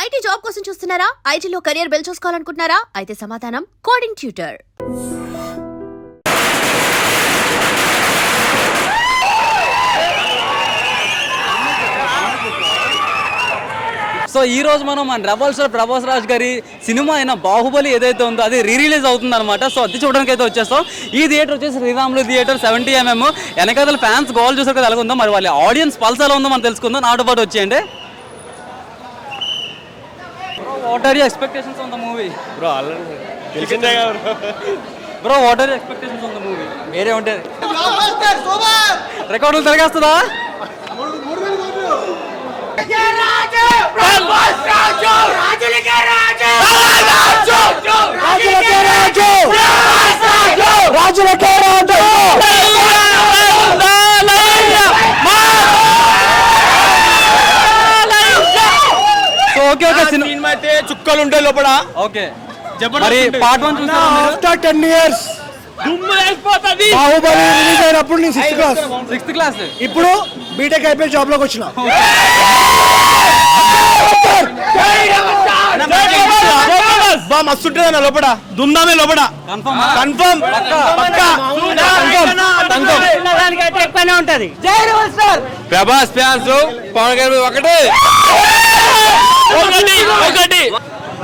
IT job కోసం చూస్తున్నారా? ఐటీలో కెరియర్ బిల్డ్ చూసుకోవాలనుకుంటున్నారా? అయితే సమాధానం కోడింగ్ ట్యూటర్. సో ఈ రోజు మనం మన రెబల్ స్టార్ ప్రభాస్ రాజ్ గారి సినిమా అయిన బాహుబలి ఏదైతే ఉందో అది రిలీజ్ అవుతుంది అనమాట. సో అది చూడడానికి అయితే వచ్చేస్తాం. ఈ థియేటర్ వచ్చేసి శ్రీరాములు థియేటర్ 70mm. వెనకాల ఫ్యాన్స్ గోల్ చూసారు కదా, ఎలా ఉందో మరి వాళ్ళ ఆడియన్స్ పల్స్ ఎలా ఉందో మనం తెలుసుకుందాం. నాతో పాటు వచ్చేయండి. What are you expectations on the movie? Bro already తెలిసిందే కదా bro, what are you expectations on the movie? వేరే ఉంటుంది, రికార్డులు తిరగేస్తుందా? సినిమా అయితే చుక్కలు ఉంటాయి లోపల. ఓకే, మరి పార్ట్ 1 చూసారా? ఆఫ్టర్ 10 years బాహుబలి రిలీజ్ అయినప్పుడు నేను 6th క్లాస్. ఇప్పుడు బీటెక్ అయిపోయి జాబ్ లోకి వచ్చిన. మస్తు ఉంటుంది లోపల, దుందామే లోపల. కన్ఫర్మ్ ఉంటది. ప్రభాస్ ఫ్యాన్స్ పవన్ గారు ఒకటి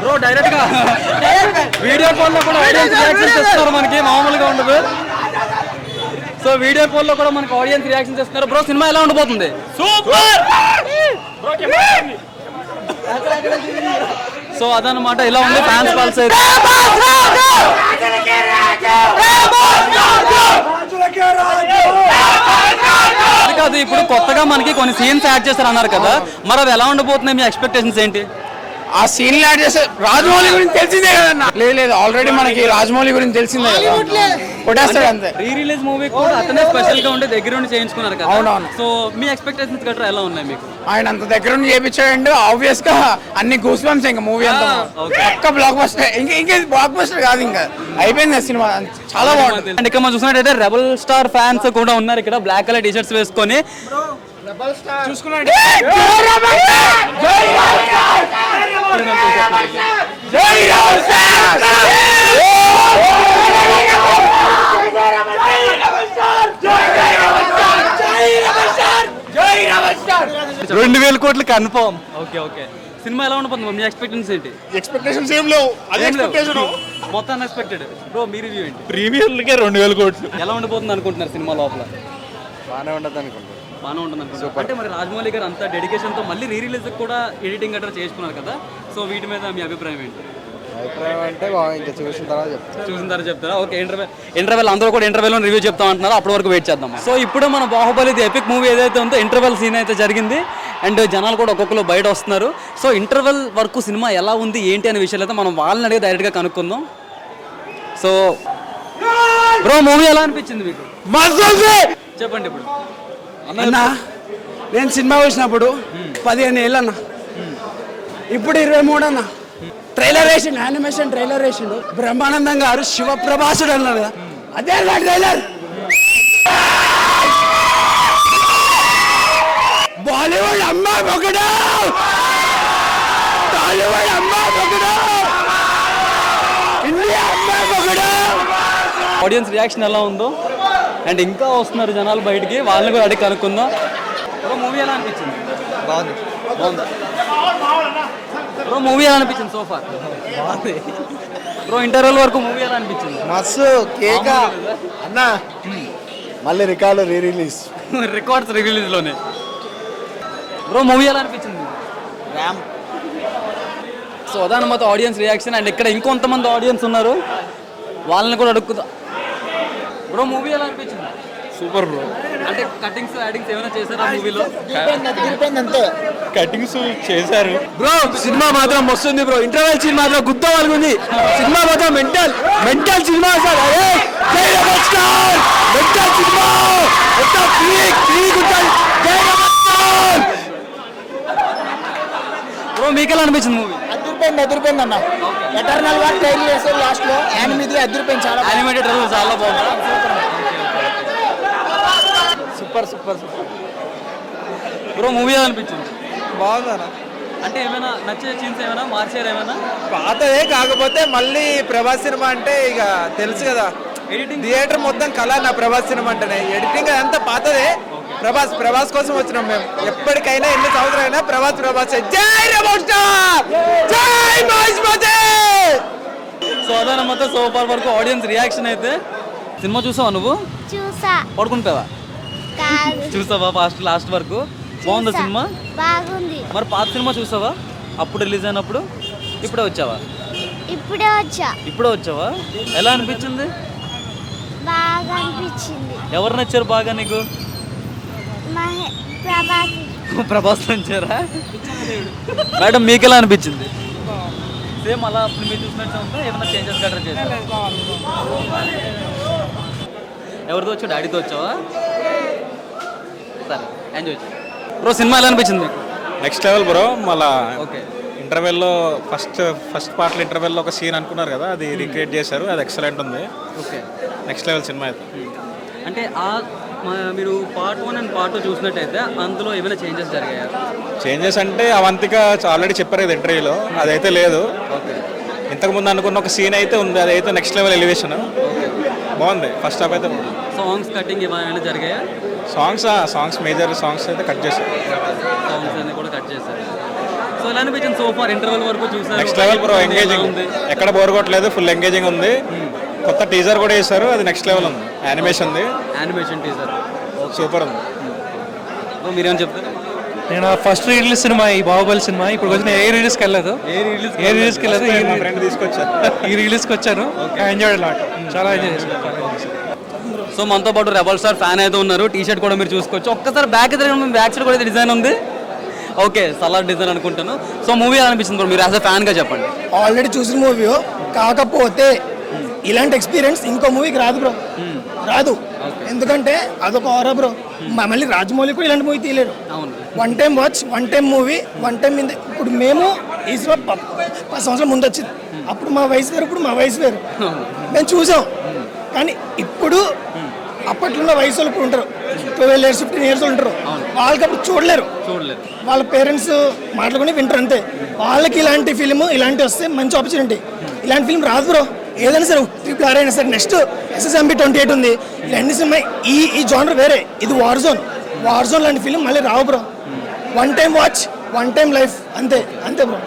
బ్రో, డైరెక్ట్ గా వీడియో కాల్ లో కూడా ఆడియన్స్ రియాక్షన్స్ ఇస్తున్నారు, మనకి మామూలుగా ఉండదు. సో వీడియో కాల్ లో కూడా మనకి ఆడియన్స్ రియాక్షన్స్ ఇస్తున్నారు. బ్రో, సినిమా ఎలా ఉండబోతుంది? సూపర్. సో అదనమాట, ఇలా ఉంది ఫ్యాన్స్ పల్స్ అయితే. అది కాదు, ఇప్పుడు కొత్తగా మనకి కొన్ని సీన్స్ యాడ్ చేస్తారు అన్నారు కదా, మరి అది ఎలా ఉండబోతున్నాయి? మీ ఎక్స్పెక్టేషన్స్ ఏంటి? ఆ సీన్ యాడ్ చేస్తే రాజమౌళి గురించి తెలిసిందే కదన్నా. లేదు ఆల్రెడీ మనకి రాజమౌళి గురించి తెలిసిందే కదా, కొట్టేస్తాడు అంతే. రీ రిలీజ్ మూవీ కూడా అతనే స్పెషల్ గా ఉంటే దగ్గర ఉండి చేయించుకున్నారు కదా. అవునవును. సో మీ ఎక్స్పెక్టేషన్స్ గట్రా ఎలా ఉన్నాయి మీకు? ఆయన అంత దగ్గర ఉండి చేయించాడు, ఆబ్వియస్ గా అన్ని గూస్ బంప్స్. ఇంకా మూవీ అంతా పక్క బ్లాక్ బస్టర్. ఇంకా బ్లాక్ బస్టర్ కాదు, ఇంకా అయిపోయింది సినిమా. చాలా బాగుంటుంది. అండ్ ఇక్కడ మనం చూసినట్టయితే రెబల్ స్టార్ ఫ్యాన్స్ కూడా ఉన్నారు ఇక్కడ, బ్లాక్ కలర్ టీ షర్ట్స్ వేసుకొని. చూసుకున్నాడు $2,000 కోట్లు కన్ఫర్మ్. ఓకే ఓకే, సినిమా ఎలా ఉండబోతుంది? మీ ఎక్స్పెక్టేషన్స్ ఏంటి? ఎక్స్పెక్టేషన్స్ ఏం లేవు, అదే ఎక్స్పెక్టేషన్ మొత్తం అన్ఎక్స్పెక్టెడ్. బ్రో, మీ రివ్యూ ఏంటి? ప్రీమియర్లకే 2,000 కోట్లు. ఎలా ఉండబోతుంది అనుకుంటున్నారు సినిమా లోపల? బాగానే ఉండదు అనుకుంటున్నాను. బాగానే ఉంటుంది అనుకుంటున్నారు. అంటే మరి రాజమౌళి గారు అంత డెడికేషన్తో మళ్ళీ రీ రిలీజ్ కూడా ఎడిటింగ్ గట్రా చేసుకున్నారు కదా, సో వీటి మీద మీ అభిప్రాయం ఏంటి? అభిప్రాయం అంటే ఇంకా చూసిన తర్వాత చెప్తారా? ఓకే, ఇంటర్వెల్ అందరూ కూడా ఇంటర్వెల్ రివ్యూ చెప్తా అంటున్నారు, అప్పటి వరకు వెయిట్ చేద్దాం. సో ఇప్పుడు మన బాహుబలి ఎపిక్ మూవీ ఏదైతే ఉందో ఇంటర్వెల్ సీన్ అయితే జరిగింది, అండ్ జనాలు కూడా ఒక్కొక్కరు బయట వస్తున్నారు. సో ఇంటర్వెల్ వరకు సినిమా ఎలా ఉంది ఏంటి అనే విషయాలు అయితే మనం వాళ్ళని అడిగి డైరెక్ట్గా కనుక్కుందాం. సో బ్రో, మూవీ ఎలా అనిపించింది మీకు? చెప్పండి. ఇప్పుడు అన్నా, నేను సినిమా వచ్చినప్పుడు 15 ఏళ్ళు అన్న, ఇప్పుడు 23 అన్న. ట్రైలర్ వేసిండు, యానిమేషన్ ట్రైలర్ వేసిండు. బ్రహ్మానందం గారు శివప్రభాసుడు అన్నారు కదా, అదే ట్రైలర్. బాలీవుడ్ అమ్మా ఒకడు, టాలీవుడ్ అమ్మా ఒకడు, ఇండియా అమ్మా ఒకడు. ఆడియన్స్ రియాక్షన్ ఎలా ఉందో, అండ్ ఇంకా వస్తున్నారు జనాలు బయటికి, వాళ్ళని కూడా అడిగి కనుక్కుందాం. బ్రో, మూవీ ఎలా అనిపించింది? బాగుంది. బ్రో, మూవీ ఎలా అనిపించింది సోఫా? బ్రో, ఇంటర్వెల్ వరకు మూవీ ఎలా అనిపించింది? మస్తు కేక అన్న. మళ్ళీ రికార్డు రిలీజ్, రికార్డ్స్ రిలీజ్ లోనే. బ్రో, మూవీ ఎలా అనిపించింది? సో అదనమాట ఆడియన్స్ రియాక్షన్. అండ్ ఇక్కడ ఇంకొంతమంది ఆడియన్స్ ఉన్నారు, వాళ్ళని కూడా అడుగుతా. బ్రో, మూవీ ఎలా అనిపించింది? Super bro. అంటే కటింగ్స్ యాడింగ్స్ ఏమైనా చేశారా మూవీలో? అంతే, కటింగ్స్ చేశారు. బ్రో, సినిమా మాత్రం వస్తుంది బ్రో. ఇంటర్వెల్ సీన్ మాత్రం గుద్ద వాళ్ళకుంది. సినిమా మాత్రం mental cinema sir. Mental cinema bro, మీకు ఎలా అనిపించింది మూవీ? అదిరిపోయింది అన్న. ఎటర్నల్ గా ట్రైల్ చేశారు లాస్ట్ లో. యానిమేది అదిరిపోయింది, చాలా యానిమేటెడ్ ట్రైలర్ చాలా బాగుంది. సూపర్. బ్రో, మూవీ ఎలా అనిపించింది? బాగుందన్న. అంటే ఏమైనా నచ్చే సీన్స్ ఏమైనా మార్చారు ఏమైనా? పాతదే కాకపోతే మళ్ళీ ప్రభాస్ సినిమా అంటే ఇక తెలుసు కదా, ఎడిటింగ్ థియేటర్ మొత్తం కళ నా ప్రభాస్ సినిమా అంటేనే. ఎడిటింగ్ అదంతా పాతదే. ప్రభాస్ కోసం వచ్చినాం మేము. ఎప్పటికైనా ఎన్ని సంవత్సరాలైనా ప్రభాస్. జై రెబల్ స్టార్, జై మహేష్మతి. సో అదనమాట సో ఫార్ వరకు ఆడియన్స్ రియాక్షన్ అయితే. సినిమా చూసావా నువ్వు? చూసా. పడుకుంటావా? కాదు. చూసావా లాస్ట్ వరకు? బాగుందా చూసా. సినిమా? బాగుంది. మరి పాత సినిమా చూసావా అప్పుడు రిలీజ్ అయినప్పుడు? ఇప్పుడే వచ్చావా? ఇప్పుడే వచ్చా. ఇప్పుడే వచ్చావా? ఎలా అనిపించింది? బాగా అనిపించింది. ఎవరు నచ్చారు బాగా నీకు? ప్రభాస్. ప్రభాస్ నచ్చారా? మేడం మీకు ఎలా అనిపించింది? సేమ్ అలా అప్పుడు మీరు చూసినట్టు ఉందా? ఏమైనా చేంజెస్ గట్రా చేశారా? ఎవరితో వచ్చావు? డాడీతో వచ్చావా? సరే ఎంజాయ్ చేయి బ్రో. సినిమా ఎలా అనిపించింది మీకు? Next level bro. మళ్ళా ఓకే, ఇంటర్వెల్లో ఫస్ట్ పార్ట్లో ఇంటర్వెల్లో ఒక సీన్ అనుకున్నారు కదా, అది రీక్రియేట్ చేశారు. అది ఎక్సలెంట్ ఉంది. ఓకే. నెక్స్ట్ లెవెల్ సినిమా అయితే. అంటే మీరు పార్ట్ 1 అండ్ పార్ట్ 2 చూసినట్టయితే అందులో ఏమైనా చేంజెస్ జరిగాయా? చేంజెస్ అంటే అవంతిక ఆల్రెడీ చెప్పారు కదా ఇంటర్వ్యూలో, అదైతే లేదు. ఓకే. ఇంతకుముందు అనుకున్న ఒక సీన్ అయితే ఉంది, అదైతే నెక్స్ట్ లెవెల్ ఎలివేషన్. బాగుంది. ఫస్ట్ హాఫ్ అయితే సాంగ్స్ కటింగ్ ఏమైనా జరిగాయా? సాంగ్స్ మేజర్ సాంగ్స్ అయితే కట్ చేశారు. సాంగ్స్ అన్ని కూడా కట్ చేశారు. సో ఎలా అనిపించింది సో ఫార్ ఇంటర్వెల్ వరకు చూసారు? Next level bro. ఎంగేజింగ్ ఉంది, ఎక్కడ బోర్ కొట్టలేదు. ఫుల్ ఎంగేజింగ్ ఉంది. కొత్త టీజర్ కూడా వేశారు, అది నెక్స్ట్ లెవెల్ ఉంది. యానిమేషన్ టీజర్ సూపర్ ఉంది. మీరేమని చెప్తారు? నేను ఫస్ట్ రిలీజ్ సినిమా ఈ బాహుబలి సినిమా. ఇప్పుడు వచ్చిన ఏ రిలీజ్కి వెళ్ళలేదు. మా ఫ్రెండ్ తీసుకొచ్చారు. ఈ రిలీజ్కి వచ్చాను. Enjoy lot. చాలా ఎంజాయ్ చేశాను. సో మనతో పాటు రెబల్ స్టార్ ఫ్యాన్ అయితే ఉన్నారు. టీ షర్ట్ కూడా మీరు చూసుకోవచ్చు. ఒక్కసారి బ్యాక్ బ్యాక్ సైడ్ కూడా అయితే డిజైన్ ఉంది. ఓకే, సలాడ్ డిజైన్ అనుకుంటాను. సో మూవీ అనిపించింది బ్రో, మీరు యాజ్ అ ఫ్యాన్గా చెప్పండి. ఆల్రెడీ చూసిన మూవీ, కాకపోతే ఇలాంటి ఎక్స్పీరియన్స్ ఇంకో మూవీకి రాదు బ్రో. రాదు. ఎందుకంటే అదొక ఆరా బ్రో. మళ్ళీ రాజమౌళి కూడా ఇలాంటి మూవీ తీయలేరు. One time watch, one time movie, one time. ఇప్పుడు మేము ఈ సినిమా 10 సంవత్సరాల ముందు వచ్చింది. అప్పుడు మా వయసు వేరు, ఇప్పుడు మా వయసు వేరు. మేము చూసాం. కానీ ఇప్పుడు అప్పట్లో ఉన్న వయసు వాళ్ళు ఇప్పుడు ఉంటారు, 12 years 15 years ఉంటారు. వాళ్ళకి అప్పుడు చూడలేరు. వాళ్ళ పేరెంట్స్ మాట్లాడుకుని వింటారు అంతే. వాళ్ళకి ఇలాంటి ఫిలిం ఇలాంటి వస్తే మంచి ఆపర్చునిటీ. ఇలాంటి ఫిలిం రాదు బ్రో. ఏదైనా సరే RRR అయినా సరే, నెక్స్ట్ SSMB 28 ఉంది. ఇలాంటి సినిమా ఈ జానర్ వేరే. ఇది వార్ జోన్ లాంటి ఫిలిం మళ్ళీ రావు bro. One time watch, one time life, అంతే బ్రో.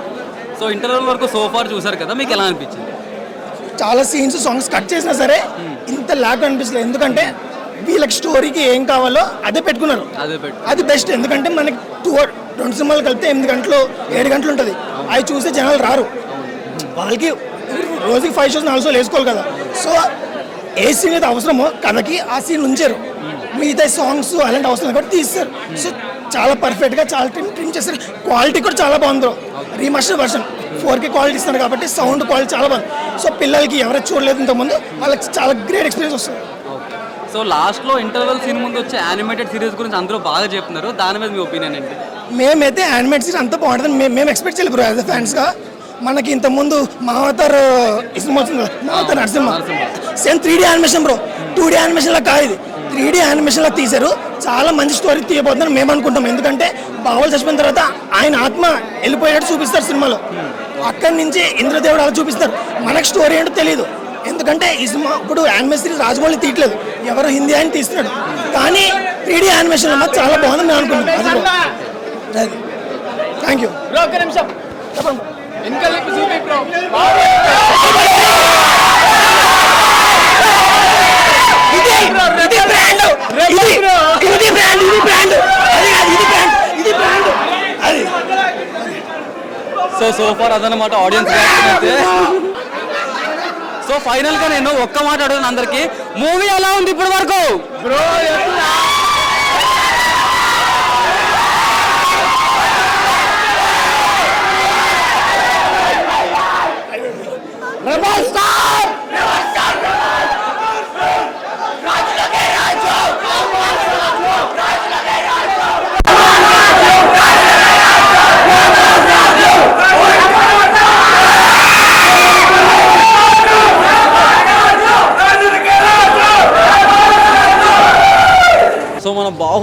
సో ఇంటర్వెల్ వరకు సో ఫార్ చూసారు కదా, మీకు ఎలా అనిపించింది? చాలా సీన్స్ సాంగ్స్ కట్ చేసినా సరే ఇంత ల్యాక్ అనిపించలేదు. ఎందుకంటే వీళ్ళకి స్టోరీకి ఏం కావాలో అదే పెట్టుకున్నారు. అది బెస్ట్. ఎందుకంటే మనకి 2 సినిమాలు కలిపితే 8 గంటలు 7 గంటలు ఉంటుంది. అవి చూసే జనాలు రారు. వాళ్ళకి రోజుకి 5 shows 4 shows వేసుకోవాలి కదా. సో ఏ సీన్ అయితే అవసరమో కథకి ఆ సీన్ ఉంచారు. మిగతా సాంగ్స్ అలాంటి అవసరం కాబట్టి తీస్తారు. సో చాలా పర్ఫెక్ట్గా చాలా ట్రిమ్ చేస్తారు. క్వాలిటీ కూడా చాలా బాగుంది. రీమాస్టర్ వర్షన్ 4K క్వాలిటీ ఇస్తున్నారు కాబట్టి సౌండ్ క్వాలిటీ చాలా బాగుంది. సో పిల్లలకి ఎవరైతే చూడలేదు ఇంతకుముందు వాళ్ళకి చాలా గ్రేట్ ఎక్స్పీరియన్స్ వస్తుంది. సో లాస్ట్లో ఇంటర్వెల్ సీన్ ముందు వచ్చే యానిమేటెడ్ సిరీస్ గురించి అందరూ బాగా చెప్తున్నారు. దాని మీద మీ ఒపీనియన్ ఏంటి? మేమైతే యానిమేటెడ్ సిరీస్ అంతా బాగుంటుందని మేము ఎక్స్పెక్ట్ చేయలేదు బ్రో. యాజ్ అ ఫ్యాన్స్గా మనకి ఇంతకుముందు మావతార్ సినిమా వచ్చింది కదా, Mahavatar Narasimha. Same 3D animation bro. 2D యానిమేషన్లా కాదు ఇది, 3D యానిమేషన్లా తీశారు. చాలా మంచి స్టోరీ తీయబోతుందని మేము అనుకుంటాం. ఎందుకంటే బాహుబలి చచ్చిపోయిన తర్వాత ఆయన ఆత్మ వెళ్ళిపోయేటట్టు చూపిస్తారు సినిమాలో. అక్కడి నుంచి ఇంద్రదేవుడు అలా చూపిస్తారు. మనకు స్టోరీ ఏంటో తెలియదు. ఎందుకంటే ఈ సినిమా ఇప్పుడు యానిమేషన్ సిరీస్ రాజమౌళి తీయట్లేదు, ఎవరో హిందీ ఆయన తీస్తున్నాడు. కానీ 3D యానిమేషన్ మాకు చాలా బాగుందని మేము అనుకుంటున్నాం. Thank you. చెప్పండి. సో ఫార్ అదనమాట ఆడియన్స్ రియాక్షన్ అయితే. సో ఫైనల్ గా నేను ఒక్క మాట అడుగుతాను అందరికి, మూవీ ఎలా ఉంది ఇప్పటి వరకు?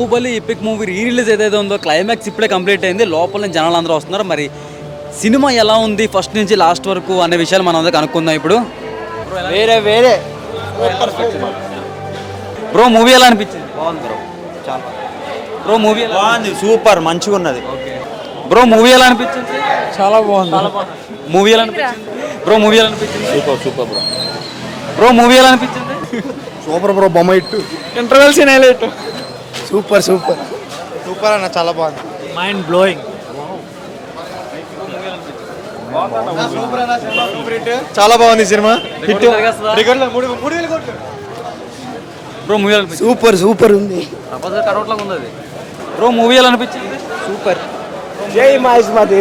Baahubali epic movie re release ఏదైతే ఉందో క్లైమాక్స్ ఇప్పుడే కంప్లీట్ అయింది. లోపల జనాలు అందరూ వస్తున్నారు. మరి సినిమా ఎలా ఉంది ఫస్ట్ నుంచి లాస్ట్ వరకు అనే విషయాలు మనం అందరూ కనుక్కుందాం ఇప్పుడు. వేరే బ్రో మూవీ ఎలా అనిపించింది? బాగుంది బ్రో, చాలా బ్రో మూవీ బాగుంది, సూపర్, మంచిగా ఉన్నది. బ్రో మూవీ ఎలా అనిపించింది? చాలా బాగుంది. మూవీ ఎలా అనిపించింది బ్రో? మూవీ ఎలా అనిపించింది? Super bro. బ్రో మూవీ ఎలా అనిపించింది? సూపర్ బ్రో, బొమ్మ ఇట్టు ఇంటర్వెల్ సీన్ హైలైట్. సూపర్ అన్న, చాలా బాగుంది. Mind blowing. చాలా బాగుంది సినిమా. బ్రో మూవీ ఎలా అనిపించింది? సూపర్ ఉంది. కరోట్లాగా ఉంది అది. బ్రో మూవీ ఎలా అనిపించింది? సూపర్. జై మహేష్మతి.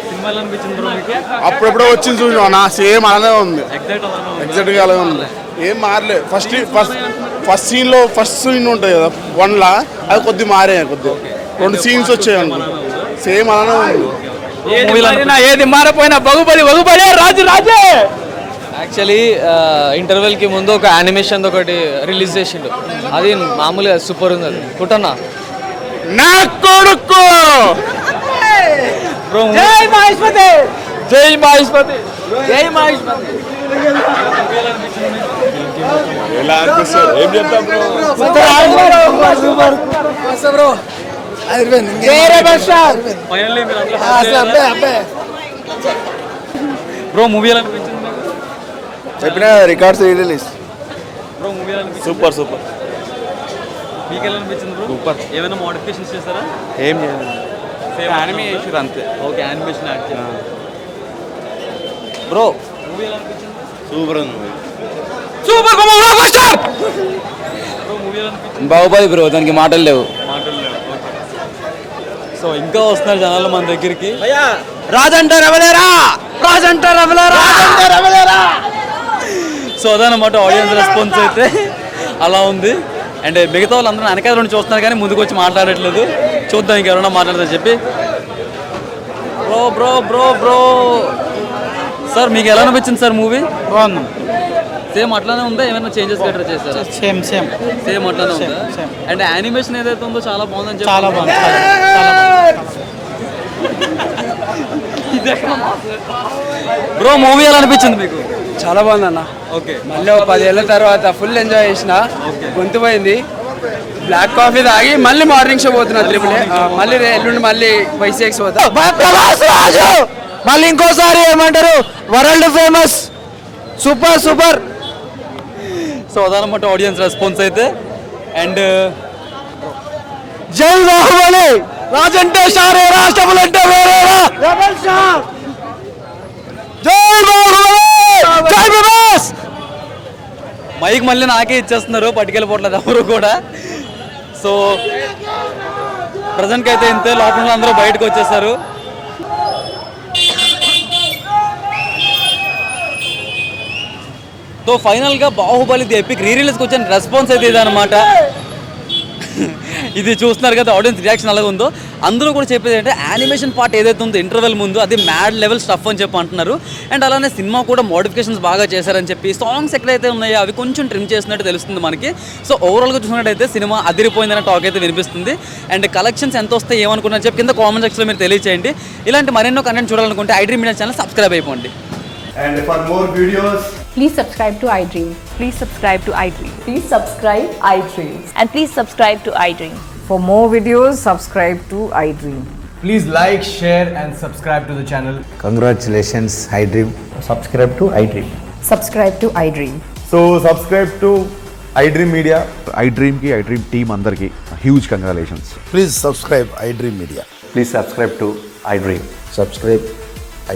సినిమా ఎలా అనిపించింది బ్రో మీకు? అప్పుడెప్పుడో వచ్చింది చూసినా సేమ్ అలానే ఉంది, ఎగ్జాక్ట్ అలాగే ఉంది, ఏం మారలేదు. ఫస్ట్ సీన్ ఉంటుంది కదా 1లా, అది కొద్దిగా మారే, కొద్దిగా 2 సీన్స్ వచ్చాయి అనుకో, సేమ్ అలానే ఉంది. ఏది మారిపోయినా బాహుబలి రాజే. యాక్చువల్లీ ఇంటర్వెల్కి ముందు ఒక యానిమేషన్ ఒకటి రిలీజ్ చేసిండు, అది మామూలుగా సూపర్ ఉంది. అది కుట్టన్నా నా కొడుకు. జై మహేష్మతి. ఎలా అనిపిస్తుంది? ఏం చెప్తాం బ్రో? బ్రో బ్రో మూవీ ఎలా అనిపించింది? చెప్పిన రికార్డ్స్ రిలీజ్. బ్రో మూవీ ఎలా అనిపించింది? సూపర్. మీకు ఎలా అనిపించింది బ్రో? సూపర్. ఏమైనా మోడిఫికేషన్స్ చేస్తారా? ఏం చేయలేదు, సేమ్ యానిమేషన్ అంతే. ఓకే, యానిమేషన్ యాడ్ చేయాలి. బ్రో మూవీ ఎలా అనిపించింది? సూపర్ ఉంది. బ్రో మూవీ ఎలా అనిపించింది? బాహుబలి బ్రో, దానికి మాటలు లేవు. సో ఇంకా వస్తున్నారు జనాలు మన దగ్గరికి. సో అదనమాట ఆడియన్స్ రెస్పాన్స్ అయితే అలా ఉంది. అండ్ మిగతా వాళ్ళందరూ వెనకాల నుండి చూస్తున్నారు కానీ ముందుకు వచ్చి మాట్లాడట్లేదు. చూద్దాం ఇంకెవరైనా మాట్లాడదని చెప్పి. బ్రో సార్ మీకు ఎలా అనిపించింది సార్ మూవీ? బాగుంది. సేమ్ అట్లానే ఉందా, ఏమైనా చేంజెస్ గట్రా చేస్తారా? సేమ్ అట్లానే ఉందా? అండ్ యానిమేషన్ ఏదైతే ఉందో చాలా బాగుందని చెప్పి. చాలా బాగుంది. బ్రో మూవీ ఎలా అనిపించింది మీకు? చాలా బాగుంది అన్న. ఓకే, మళ్ళీ 10 ఏళ్ళ తర్వాత ఫుల్ ఎంజాయ్ చేసిన. గొంతు పోయింది. బ్లాక్ కాఫీ తాగి మళ్ళీ మార్నింగ్ షో పోతున్నా 3 మళ్ళీ ఎల్లుండి మళ్ళీ వైసీఎక్స్ పోతా. మళ్ళీ ఇంకోసారి ఏమంటారు, వరల్డ్ ఫేమస్. సూపర్. సో అదనమాట ఆడియన్స్ రెస్పాన్స్ అయితే. అండ్ జై బాహుబలి. రాజంటే షారే, రాష్ట్రములంటే వేరేరా. జై బాహుబలి. జై ప్రభాస్. మైక్ మళ్ళీ నాకే ఇచ్చేస్తున్నారు, పట్టుకెళ్ళిపోవట్లేదు ఎవరు కూడా. సో ప్రజెంట్కి అయితే ఇంతే, లోపల అందరూ బయటకు వచ్చేసారు. సో ఫైనల్గా బాహుబలి ది ఎపిక్ రీ రిలీజ్కి వచ్చిన రెస్పాన్స్ అయితే ఇదనమాట. ఇది చూస్తున్నారు కదా ఆడియన్స్ రియాక్షన్ అలాగే ఉందో. అందరూ కూడా చెప్పేది అంటే యానిమేషన్ పార్ట్ ఏదైతే ఉందో ఇంటర్వెల్ ముందు అది మ్యాడ్ లెవెల్ స్టఫ్ అని చెప్పి అంటున్నారు. అండ్ అలానే సినిమా కూడా మోడిఫికేషన్స్ బాగా చేశారని చెప్పి, సాంగ్స్ ఎక్కడైతే ఉన్నాయో అవి కొంచెం ట్రిమ్ చేసినట్టు తెలుస్తుంది మనకి. సో ఓవరాల్గా చూసినట్టయితే సినిమా అదిరిపోయిందనే టాక్ అయితే వినిపిస్తుంది. అండ్ కలెక్షన్స్ ఎంత వస్తాయి ఏమనుకున్నారని చెప్పి కింద కామెంట్ సెక్షన్లో మీరు తెలియచేయండి. ఇలాంటి మరెన్నో కంటెంట్ చూడాలనుకుంటే iDream Media ఛానల్ సబ్స్క్రైబ్ అయిపోండి. And for more videos, please subscribe to iDream. Please subscribe to iDream. Please subscribe iDream. And please subscribe to iDream. For more videos, subscribe to iDream. Please like, share and subscribe to the channel. congratulations iDream. Subscribe to iDream. Subscribe to iDream. So subscribe to iDream Media. iDream team అందరికి huge congratulations. Please subscribe iDream Media. Please subscribe to iDream. Subscribe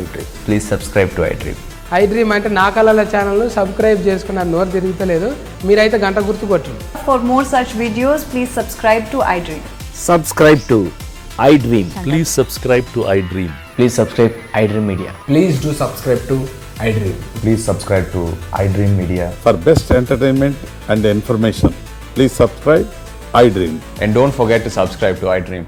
iDream. Please subscribe to iDream. iDream అంటే నా కళల channel subscribe చేసుకున్న నోరు తిరుగుతలేదు. మీరైతే గంట గుర్తు కొట్టండి. For more such videos, please subscribe to iDream. Subscribe to iDream. Please subscribe to iDream. Please subscribe iDream Media. Please do subscribe to iDream. Please subscribe to iDream Media. For best entertainment and information, please subscribe iDream. And don't forget to subscribe to iDream.